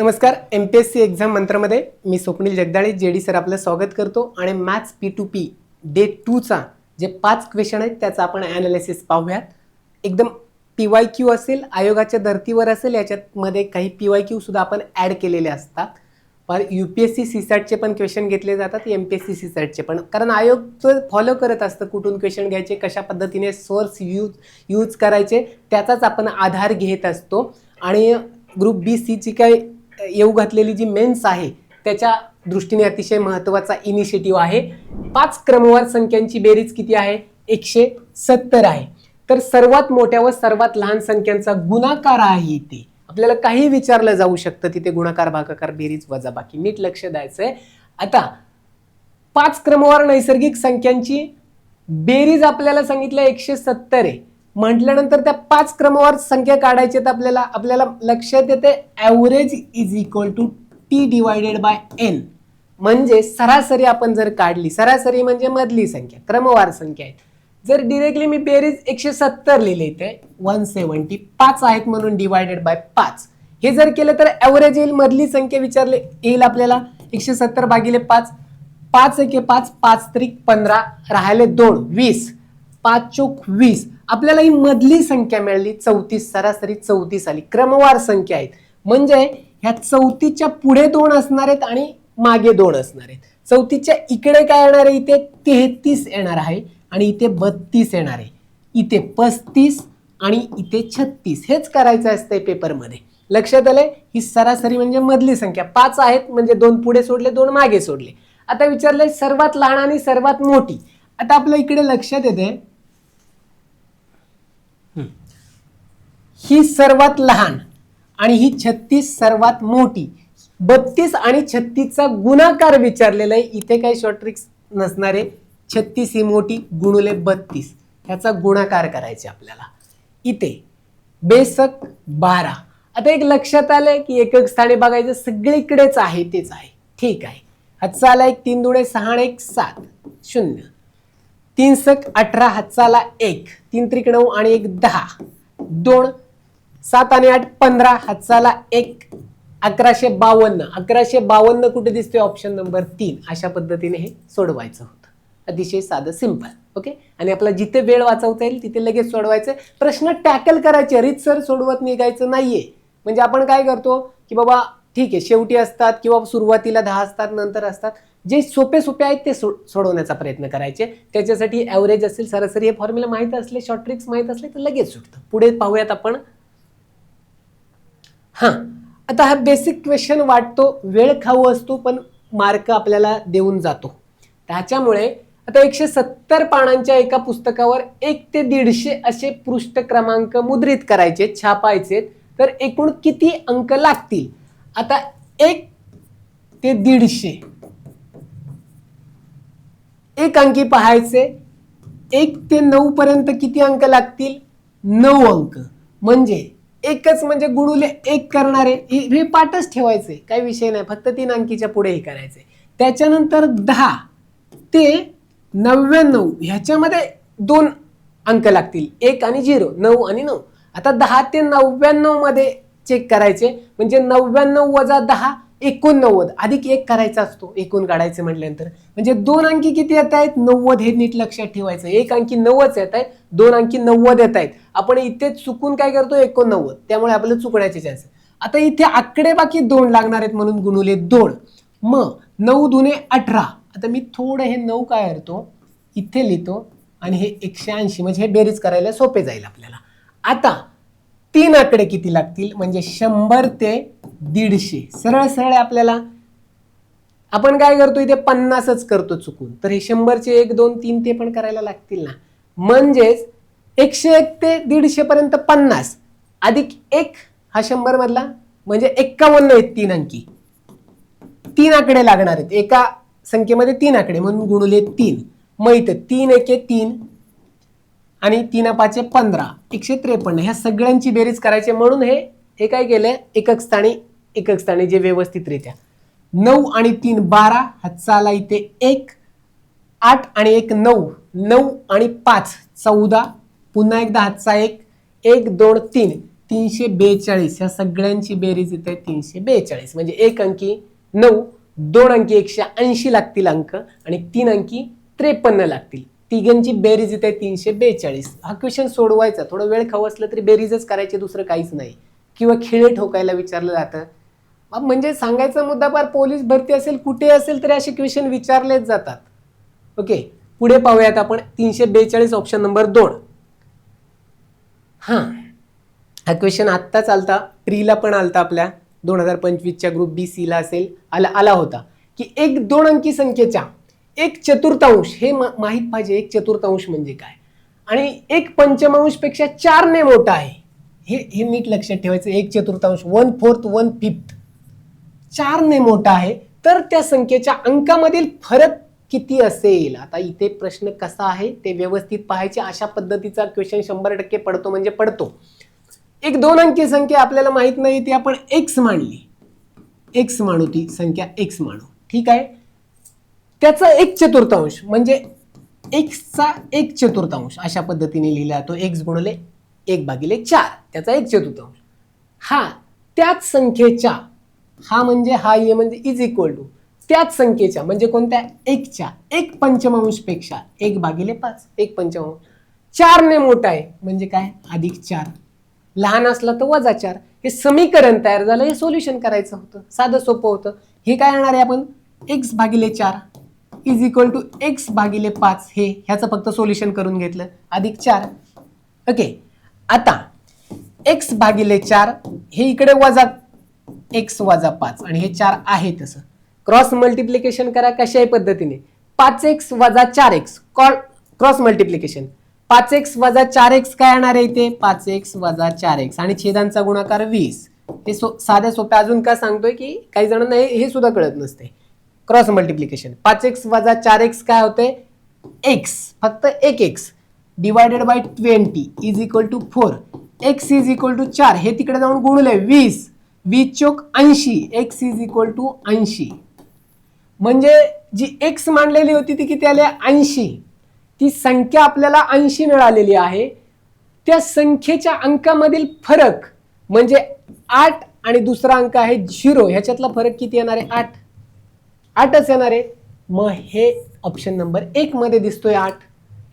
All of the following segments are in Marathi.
नमस्कार. MPSC एक्झाम मंत्रमध्ये मी स्वप्नील जगदाळे जेडी सर आपलं स्वागत करतो आणि मॅथ्स P2P डे 2चा जे 5 क्वेश्चन आहेत त्याचा आपण ॲनालिसिस पाहूयात. एकदम PYQ असेल, आयोगाच्या धर्तीवर असेल, याच्यामध्ये काही PYQ सुद्धा आपण ॲड केलेले असतात. पण UPSC CSATचे पण क्वेश्चन घेतले जातात, MPSC CSATचे पण, कारण आयोग फॉलो करत असतं कुठून क्वेश्चन घ्यायचे, कशा पद्धतीने सोर्स यूज करायचे, त्याचाच आपण आधार घेत असतो. आणि ग्रुप BCची काय येऊ घातलेली जी मेन्स आहे त्याच्या दृष्टीने अतिशय महत्त्वाचा इनिशिएटिव्ह आहे. 5 क्रमवार संख्यांची बेरीज किती आहे? 170 आहे. तर सर्वात मोठ्या व सर्वात लहान संख्यांचा गुणाकार आहे इथे. आपल्याला काही विचारलं जाऊ शकतं तिथे, गुणाकार, भागाकार, बेरीज, वजाबाकी. नीट लक्ष द्यायचंय. आता 5 क्रमवार नैसर्गिक संख्यांची बेरीज आपल्याला सांगितलं 170 आहे म्हटल्यानंतर त्या 5 क्रमवार संख्या काढायच्यात आपल्याला लक्षात येते average is equal to T divided by N. म्हणजे सरासरी आपण जर काढली, सरासरी म्हणजे मधली संख्या, क्रमवार संख्या आहेत. जर डिरेक्टली मी बेरीज 170 लिहिले इथे 170 5 आहेत म्हणून डिवायडेड बाय 5 हे जर केलं तर ॲव्हरेज येईल. मधली संख्या विचारले येईल आपल्याला 170 भागिले 5, 5 एके 5, 5 त्रिक 15, राहिले 2 20, 5 चोक 20. आपल्याला ही मधली संख्या मिळाली 34, सरासरी 34 आली. क्रमवार संख्या आहेत म्हणजे ह्या 34च्या पुढे 2 असणार आहेत आणि मागे 2 असणार आहेत. 34च्या इकडे काय येणार आहे? इथे 33 येणार आहे आणि इथे 32 येणार आहे, इथे 35 आणि इथे 36. हेच करायचं असतंय पेपरमध्ये. लक्षात आलंय? ही सरासरी म्हणजे मधली संख्या. 5 आहेत म्हणजे 2 पुढे सोडले, 2 मागे सोडले. आता विचारलंय सर्वात लहान आणि सर्वात मोठी. आता आपल्या इकडे लक्षात येते ही सर्वात लहान आणि ही 36 सर्वात मोठी. 32 आणि 36चा गुणाकार विचारलेला आहे. इथे काही शॉर्ट ट्रिक्स नसणार आहे. 36 ही मोठी गुणुले 32 ह्याचा गुणाकार करायचे आपल्याला. इथे बेसक 12. आता एक लक्षात आलंय की एकक स्थानी बघायचं सगळीकडेच आहे तेच आहे. ठीक आहे. हातचा आला 1, 3 दुणे 6 आणि 1 7 0, 3 सक 18, हातचा आला 1, 3 त्रिक 9 आणि 1 10, 2 7 आणि 8 15, हातचा आला 1 1152. 1152 कुठे दिसते? Option number 3. अशा पद्धतीने हे सोडवायचं होतं. अतिशय साधं, सिंपल. ओके. आणि आपला जिथे वेळ वाचवता येईल तिथे लगेच सोडवायचं. प्रश्न टॅकल करायचे, रीतसर सोडवत निघायचं नाहीये. म्हणजे आपण काय करतो की बाबा ठीक आहे शेवटी असतात किंवा सुरुवातीला 10 असतात, नंतर असतात. जे सोपे आहेत ते सोडवण्याचा प्रयत्न करायचे. त्याच्यासाठी ॲव्हरेज असेल, सरासरी हे फॉर्म्युला माहित असले, शॉर्ट ट्रिक्स माहित असले तर लगेच सुटतं. पुढे पाहूयात आपण. आता हा बेसिक क्वेश्चन वाटतो वेळ खाऊ असतो पण मार्क आपल्याला देऊन जातो. त्याच्यामुळे आता 170 पानांच्या एका पुस्तकावर 1 ते 150 असे पृष्ठ क्रमांक मुद्रित करायचे, छापायचे. तर एकूण किती अंक लागतील? आता 1 ते 150 एक अंकी पाहायचे. 1 ते 9 पर्यंत किती अंक लागतील? 9 अंक. म्हणजे एकच म्हणजे गुणुले 1 करणारे हे पाठच ठेवायचे, काही विषय नाही. फक्त 3 अंकीच्या पुढे हे करायचे. त्याच्यानंतर 10 ते 99 ह्याच्यामध्ये 2 अंक लागतील, 1 आणि 0, 9 आणि 9. आता 10 ते 99 मध्ये चेक करायचे. म्हणजे 99 वजा 10 89, अधिक 1 करायचा असतो एकूण काढायचं म्हटल्यानंतर. म्हणजे 2 अंकी किती येत आहेत? 90. हे नीट लक्षात ठेवायचं. 1 अंकी 90 येत आहेत, 2 अंकी 90 येत आहेत. आपण इथे चुकून काय करतो? 89. त्यामुळे आपल्याला चुकण्याचे चान्स. आता इथे आकडे बाकी 2 लागणार आहेत म्हणून गुणुले 2. मग 9 दुने 18. आता मी थोडं हे 9 काय करतो इथे लिहितो आणि हे 180 म्हणजे हे बेरीज करायला सोपे जाईल आपल्याला. आता 3 आकडे किती लागतील? म्हणजे 100 ते 150. सरळ सरळ आपल्याला आपण काय करतो इथे 50च करतो चुकून. तर हे 100चे 1 2 3 ते पण करायला लागतील ना. म्हणजेच 101 ते 150 पर्यंत 50 अधिक 1 हा 100 मधला म्हणजे 51 आहेत 3 अंकी. 3 आकडे लागणार आहेत एका संख्येमध्ये, 3 आकडे म्हणून गुणुले 3. मग इथे 3 एके 3 आणि 3 5 15, 153. ह्या सगळ्यांची बेरीज करायची म्हणून हे काय केलंय एकक स्थानी जे व्यवस्थितरित्या 9 आणि 3 12, हातचा आला इथे 1, 8 आणि 1 9, 9 आणि 5 14, पुन्हा एकदा हातचा 1 1 2 3 342 ह्या सगळ्यांची बेरीज येते 342 म्हणजे 1 अंकी 9, 2 अंकी 180 लागतील अंक आणि 3 अंकी 53 लागतील. तिघांची बेरीज येते 342. हा क्वेश्चन सोडवायचा, थोडं वेळ खाऊ असलं तरी बेरीजच करायची, दुसरं काहीच नाही. किंवा खिळे ठोकायला विचारलं जातं. म्हणजे सांगायचा मुद्दा फार पोलीस भरती असेल कुठे असेल तरी असे क्वेश्चन विचारलेच जातात. ओके, पुढे पाहूयात आपण 342 ऑप्शन नंबर 2. हा क्वेश्चन आत्ताच आलता, प्रीला पण आलता, आपल्या 2025च्या ग्रुप बी सी ला असेल आला होता की 1-2 अंकी संख्येच्या 1/4 हे माहित पाहिजे. 1/4 म्हणजे काय आणि 1/5 पेक्षा 4 ने मोठा आहे, हे नीट लक्षात ठेवायचं. 1/4, 1/4, 1/5 4 ने मोठा आहे तर त्या संख्येच्या अंकामधील फरक किती असेल. आता इथे प्रश्न कसा आहे ते व्यवस्थित पाहायचे. अशा पद्धतीचा क्वेश्चन 100% पडतो म्हणजे पडतो. 1-2 अंकी संख्या आपल्याला माहित नाही, ती आपण एक्स मांडली, एक्स मानू, ती संख्या एक्स मानू, ठीक आहे. त्याचा 1/4 म्हणजे एक्सचा 1/4 अशा पद्धतीने लिहिला जातो. एक्स गुणिले 1/4 त्याचा 1/4. हा त्याच संख्येच्या, हा म्हणजे हा ये म्हणजे इज इक्वल टू त्याच संख्येच्या म्हणजे कोणत्या एकच्या 1/5 पेक्षा 1/5 1/5 4 ने मोठा आहे म्हणजे काय +4, लहान असला तर -4. हे समीकरण तयार झालं, हे सोल्युशन करायचं होतं, साधं सोपं होतं. हे काय येणार आहे आपण x/4 is equal to x/5 हे ह्याचं फक्त सोल्युशन करून घेतलं +4. ओके, आता x/4 हे इकडे वजा x - 5 आणि हे 4 आहे तसं क्रॉस मल्टिप्लिकेशन करा. कशाही पद्धतीने 5x - 4x cross multiplication 5x - 4x काय येणार आहे इथे 5x - 4x आणि छेदांचा गुणाकार 20. हे साध्या सोप्या अजून का सांगतोय की काही जणांना हे सुद्धा कळत नसते. क्रॉस मल्टिप्लिकेशन 5x - 4x काय होते x, फक्त 1x divided by 20 is equal to 4. x is equal to 4 हे तिकडे जाऊन गुणले 20, 20 चोक 80, x इज इक्वल टू 80. म्हणजे जी x मांडलेली होती ती किती आली 80. ती संख्या आपल्याला 80 मिळालेली आहे. त्या संख्येच्या अंकामधील फरक म्हणजे 8 आणि दुसरा अंक आहे 0 ह्याच्यातला फरक किती येणार आहे 8च येणार आहे. मग हे ऑप्शन नंबर 1 मध्ये दिसतोय 8.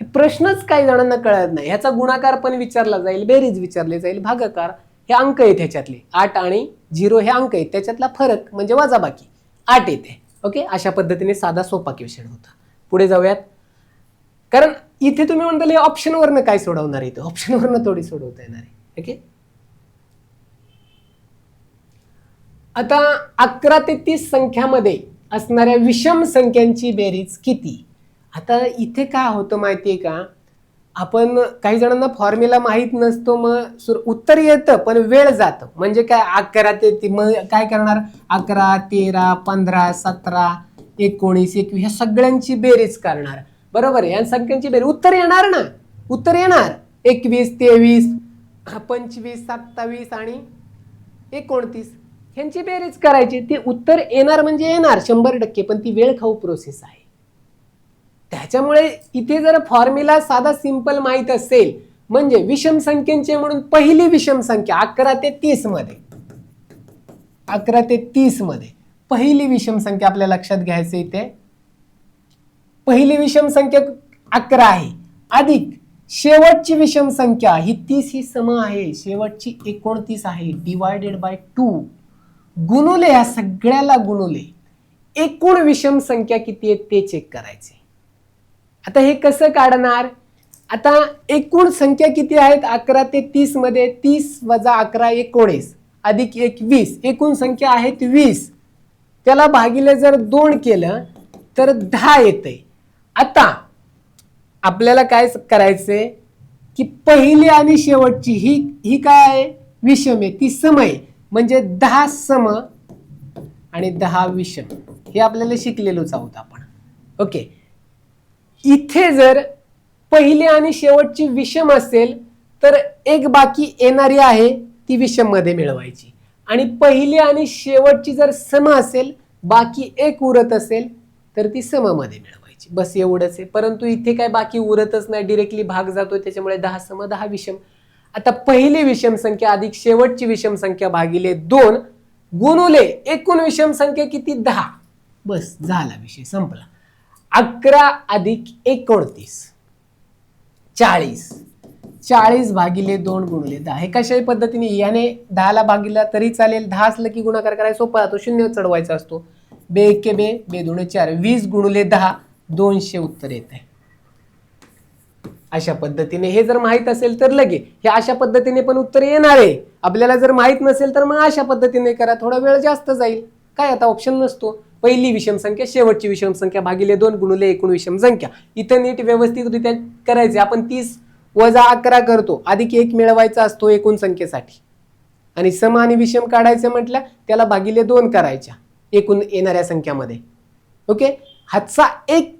हे प्रश्नच काही जणांना कळत नाही. ह्याचा गुणाकार पण विचारला जाईल, बेरीज विचारली जाईल, भागाकार हे अंक आहेत ह्याच्यातले 8 आणि 0 हे अंक आहेत, त्याच्यातला फरक म्हणजे वजाबाकी 8 येते. ओके, अशा पद्धतीने साधा सोपा क्वेश्चन होता. पुढे जाऊयात, कारण इथे तुम्ही म्हणताल हे ऑप्शनवरनं काय सोडवणार आहे, ऑप्शनवरनं थोडी सोडवता येणार आहे. ओके, आता 11 ते 30 संख्यामध्ये असणाऱ्या विषम संख्यांची बेरीज किती. आता इथे काय होतं माहितीये का, आपण काही जणांना फॉर्म्युला माहित नसतो, मग उत्तर येतं पण वेळ जातं. म्हणजे काय 11 ते मग काय करणार 11, 13, 15, 17, 19, 21 ह्या सगळ्यांची बेरीज करणार. बरोबर आहे, या संख्यांची बेरीज उत्तर येणार ना, उत्तर येणार 21, 23, 25, 27 आणि 29 ह्यांची बेरीज करायची. ती उत्तर येणार म्हणजे येणार 100%, पण ती वेळ खाऊ प्रोसेस आहे. त्याच्यामुळे इथे जर फॉर्म्युला साधा सिंपल माहित असेल म्हणजे विषम संख्येचे म्हणून पहिली विषम संख्या 11 ते 30 मध्ये, 11 ते 30 मध्ये पहिली विषम संख्या आपल्या लक्षात घ्यायचं. इथे पहिली विषम संख्या 11 आहे अधिक शेवटची विषम संख्या ही 30 ही सम आहे, शेवटची 29 आहे डिवायडेड बाय 2 गुणुले या सगळ्याला गुणुले एकूण विषम संख्या किती आहे ते चेक करायचे. आता हे कसं काढणार, आता एकूण संख्या किती आहेत 11 ते 30 मध्ये 30 वजा 11 19 अधिक 1 20 एकूण संख्या आहेत 20. त्याला भागिले जर 2 केलं तर 10 येते. आता आपल्याला काय करायचंय की पहिली आणि शेवटची ही काय आहे विषम आहे, ती सम आहे म्हणजे 10 सम आणि 10 विषम हे आपल्याला शिकलेलोच आहोत आपण. ओके, इथे जर पहिली आणि शेवटची विषम असेल तर एक बाकी येणारी आहे ती विषम मध्ये मिळवायची आणि पहिली आणि शेवटची जर सम असेल बाकी एक उरत असेल तर ती सम मध्ये मिळवायची. बस एवढंच आहे. परंतु इथे काय बाकी उरतच नाही, डिरेक्टली भाग जातोय, त्याच्यामुळे 10 सम 10 विषम. आता पहिली विषम संख्या अधिक शेवटची विषम संख्या भागिले 2 गुणुले एकूण विषम संख्या किती 10. बस झाला विषय संपला. 11 अधिक 29 40. 40 भागिले 2 गुणिले 10. हे कशाही पद्धतीने याने 10 ला भागिला तरी चालेल. 10 असलं की गुणाकार करायला सोपा जातो, शून्य चढवायचा असतो. बे एके बे, बे दोन 4, 20 गुणिले 10 200 उत्तर येत आहे. अशा पद्धतीने हे जर माहित असेल तर लगे हे अशा पद्धतीने पण उत्तर येणार आहे. आपल्याला जर माहित नसेल तर मग अशा पद्धतीने करा, थोडा वेळ जास्त जाईल. काय आता ऑप्शन नसतो. पहिली विषम संख्या शेवटची विषम संख्या भागिले 2 गुणिले एकूण विषम संख्या. इथं नीट व्यवस्थितरित्या करायचे. आपण 30 वजा 11 करतो, अधिक 1 मिळवायचा असतो एकूण संख्येसाठी, आणि सम आणि विषम काढायचं म्हटलं त्याला भागिले 2 करायच्या एकूण येणाऱ्या संख्यामध्ये. ओके, हातचा 1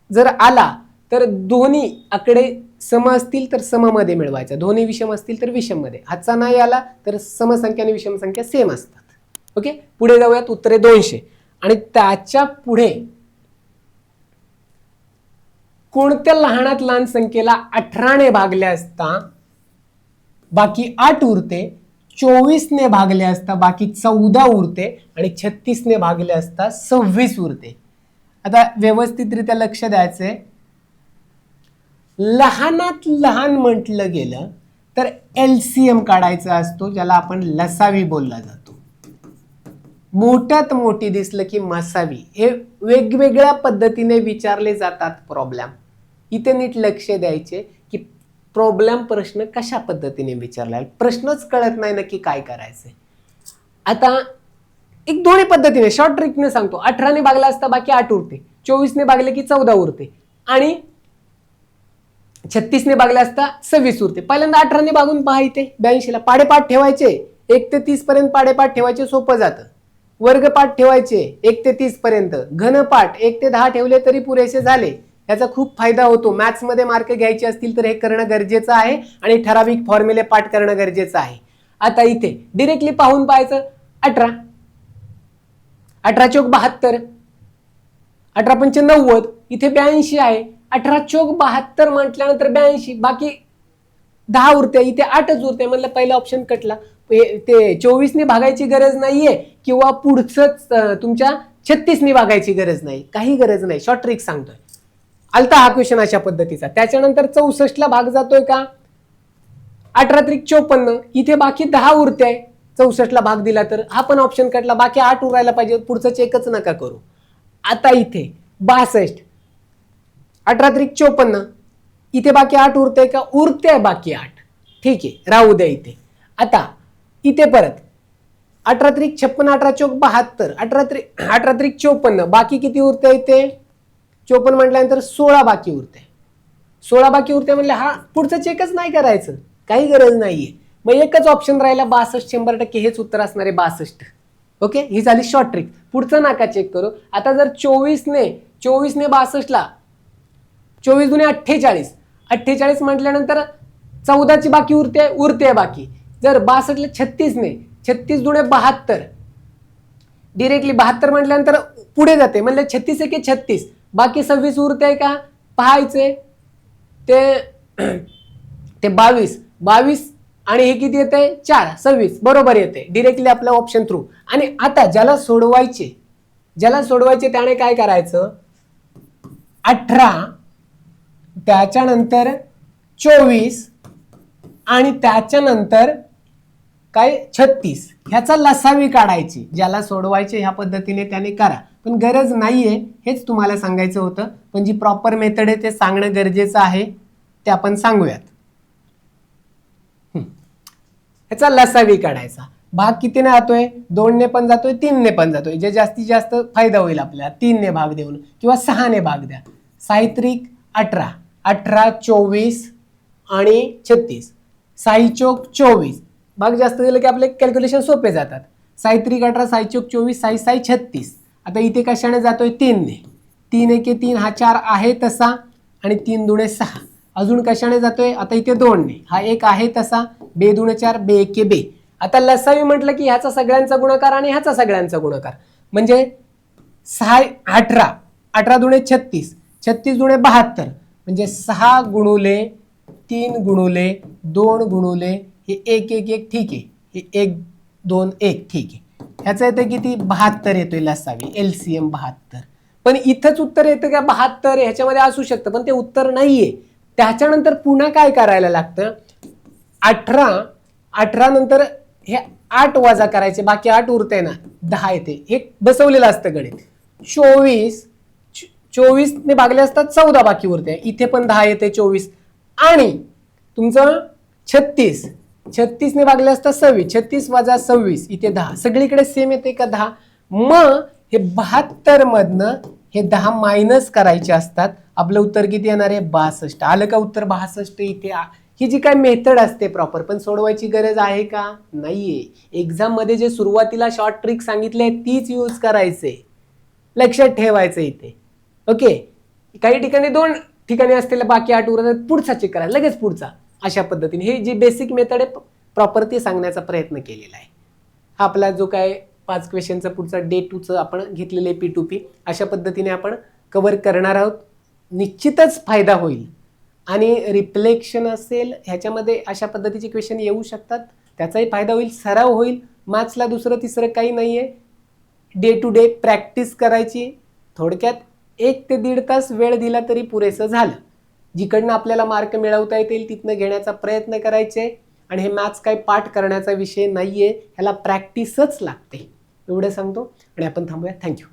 जर आला तर दोन्ही आकडे सम असतील तर सममध्ये मिळवायचा, दोन्ही विषम असतील तर विषम मध्ये. हातचा नाही आला तर समसंख्या आणि विषम संख्या सेम असतात. ओके, पुढे जाऊयात. उत्तरे 200. आणि त्याच्या पुढे कोणत्या लहानात लहान संख्येला 18 ने भागले असता बाकी 8 उरते, 24 ने भागले असता बाकी 14 उरते, आणि 36 ने भागले असता 26 उरते. आता व्यवस्थितरित्या लक्ष द्यायचंय. लहानात लहान म्हटलं गेलं तर LCM काढायचा असतो, ज्याला आपण लसावी बोलला जातो. मोठ्यात मोठी दिसलं की मसावी. हे वेगवेगळ्या पद्धतीने विचारले जातात प्रॉब्लेम. इथे नीट लक्ष द्यायचे की प्रॉब्लेम प्रश्न कशा पद्धतीने विचारला, प्रश्नच कळत नाही नक्की काय करायचंय. आता एक दोन्ही पद्धतीने शॉर्ट ट्रिकने सांगतो. 18 ने भागला असता बाकी 8 उरते, 24 ने भागले की 14 उरते, आणि 36 ने भागला असता 26 उरते. पहिल्यांदा 18 ने भागून पहा. इथे 82 ला पाडेपाठ ठेवायचे, 1 ते 30 पर्यंत पाडेपाठ ठेवायचे, सोपं जातं. वर्गपाठ ठेवायचे 1 ते 30 पर्यंत, घनपाठ 1 ते 10 ठेवले तरी पुरेसे झाले. याचा खूप फायदा होतो. मॅथ्स मध्ये मार्क घ्यायचे असतील तर हे करणं गरजेचं आहे, आणि ठराविक फॉर्म्युले पाठ करणं गरजेचं आहे. आता इथे डिरेक्टली पाहून पाहायचं. 18 18 चौक 72, 18 पंच 90, इथे 82 आहे. 18 चौक 72 म्हटल्यानंतर 82, बाकी 10 उरते, इथे 8च उरते. म्हणलं पहिला ऑप्शन कटला. ते 24 ने भागायची गरज नाहीये, किंवा पुढचंच तुमच्या 36 ने भागायची गरज नाही, काही गरज नाही. शॉर्ट ट्रिक सांगतोय. आलता हा क्वेश्चन अशा पद्धतीचा. त्याच्यानंतर 64 ला भाग जातोय का, 18 त्रिक 54, इथे बाकी 10 उरते. 64 ला भाग दिला तर हा पण ऑप्शन कटला, बाकी 8 उरायला पाहिजे, पुढचं चेकच नका करू. आता इथे 62, 18 त्रिक 54, इथे बाकी 8 उरते का, उरते बाकी 8, ठीक आहे, राहू द्या इथे. आता इथे परत 18 त्रिक 56, 18 चौक 72, 18 त्रिक 54, बाकी किती उरते इथे, 54 म्हटल्यानंतर 16 बाकी उरते. 16 बाकी उरते म्हणले हा पुढचं चेकच नाही करायचं, काही गरज नाहीये. मग एकच ऑप्शन राहिला 62. 100% हेच उत्तर असणार आहे, 62. ओके, ही झाली शॉर्ट ट्रिक. पुढचं नाका चेक करू. आता जर 24 ने 62 ला 24 दुने 48, 48 म्हटल्यानंतर 14 ची बाकी उरते बाकी. जर 62 ला 36 ने 36 दुने 72, डिरेक्टली 72 म्हटल्यानंतर पुढे जाते, म्हणजे 36 एके 36, बाकी 26 उरते का पाहायचे. ते 22 आणि हे किती येते 4, 26 बरोबर येते डिरेक्टली आपल्या ऑप्शन थ्रू. आणि आता ज्याला सोडवायचे त्याने काय करायचं, 18 त्याच्यानंतर 24 आणि त्याच्यानंतर काय 36, ह्याचा लसावी काढायची. ज्याला सोडवायचे ह्या पद्धतीने त्याने करा, पण गरज नाहीये, हेच तुम्हाला सांगायचं होतं. पण जी प्रॉपर मेथड आहे ते सांगणं गरजेचं आहे, ते आपण सांगूयात. ह्याचा लसावी काढायचा. भाग कितीने जातोय, 2 ने पण जातोय, 3 ने पण जातोय. जे जास्तीत जास्त फायदा होईल आपल्याला 3 ने भाग देऊन, किंवा 6 ने भाग द्या. 6 त्रिक 18, 18 24 आणि 36, 6 चौक 24, भाग जास्त दिलं की आपले कॅल्क्युलेशन सोपे जातात. 6 त्रिक 18, 6 चौक 24, 6 6 36. आता इथे कशाने जातोय 3 ने, 3 एके 3, हा 4 आहे तसा, आणि 3 दुणे 6. अजून कशाने जातोय, आता इथे 2 ने, हा 1 आहे तसा, बे दुणे 4, बे एके बे. आता लसावी म्हटलं की ह्याचा सगळ्यांचा गुणाकार आणि ह्याचा सगळ्यांचा गुणाकार, म्हणजे 6 18 दुणे 36, 36 दुणे 72, म्हणजे 6 गुणुले 3 गुणुले 2 गुणुले हे 1 1 1 ठीक आहे, हे 1 2 1 ठीक आहे. ह्याचं येतं किती 72 येतोय लसावी, LCM 72. पण इथंच उत्तर येतं का 72 ह्याच्यामध्ये असू शकतं, पण ते उत्तर नाहीये. त्याच्यानंतर पुन्हा काय करायला लागतं, 18 नंतर हे 8 वजा करायचे, बाकी 8 उरते ना, 10 येते. हे बसवलेलं असतं गणित. 24 ने भागले असतात 14 बाकी उरते, इथे पण 10 येते 24. आणि तुमचं 36 ने भागले असतात 26, 36 वजा 26 इथे 10, सगळीकडे सेम येते का 10. मग हे 72 मधनं हे 10 मायनस करायचे असतात. आपलं उत्तर किती येणार आहे 62. आलं का उत्तर 62 इथे. ही जी काय मेथड असते प्रॉपर, पण सोडवायची गरज आहे का नाहीये. एक्झाम मध्ये जे सुरुवातीला शॉर्ट ट्रिक सांगितले तीच यूज करायचे, लक्षात ठेवायचं इथे. ओके, काही ठिकाणी 2 ठिकाणी असतील बाकी 8 उरतात, पुढचा चेक करा लगेच पुढचा, अशा पद्धतीने हे जी बेसिक मेथड आहे प्रॉपर ते सांगण्याचा प्रयत्न केलेला आहे. हा आपला जो काय 5 क्वेश्चनचा पुढचा डे 2चं आपण घेतलेले P2P अशा पद्धतीने आपण कव्हर करणार आहोत. निश्चितच फायदा होईल. आणि रिफ्लेक्शन असेल ह्याच्यामध्ये अशा पद्धतीचे क्वेश्चन येऊ शकतात, त्याचाही फायदा होईल, सराव होईल. मॅथ्सला दुसरं तिसरं काही नाहीये. डे टू डे प्रॅक्टिस करायची. थोडक्यात 1 ते 1.5 तास वेळ दिला तरी पुरेसं झालं. जिकडनं आपल्याला मार्क मिळवता येतील तिथनं घेण्याचा प्रयत्न करायचे. आणि हे मॅथ्स काही पाठ करण्याचा विषय नाहीये, ह्याला प्रॅक्टिसच लागते, एवढं सांगतो आणि आपण थांबूया. थँक्यू.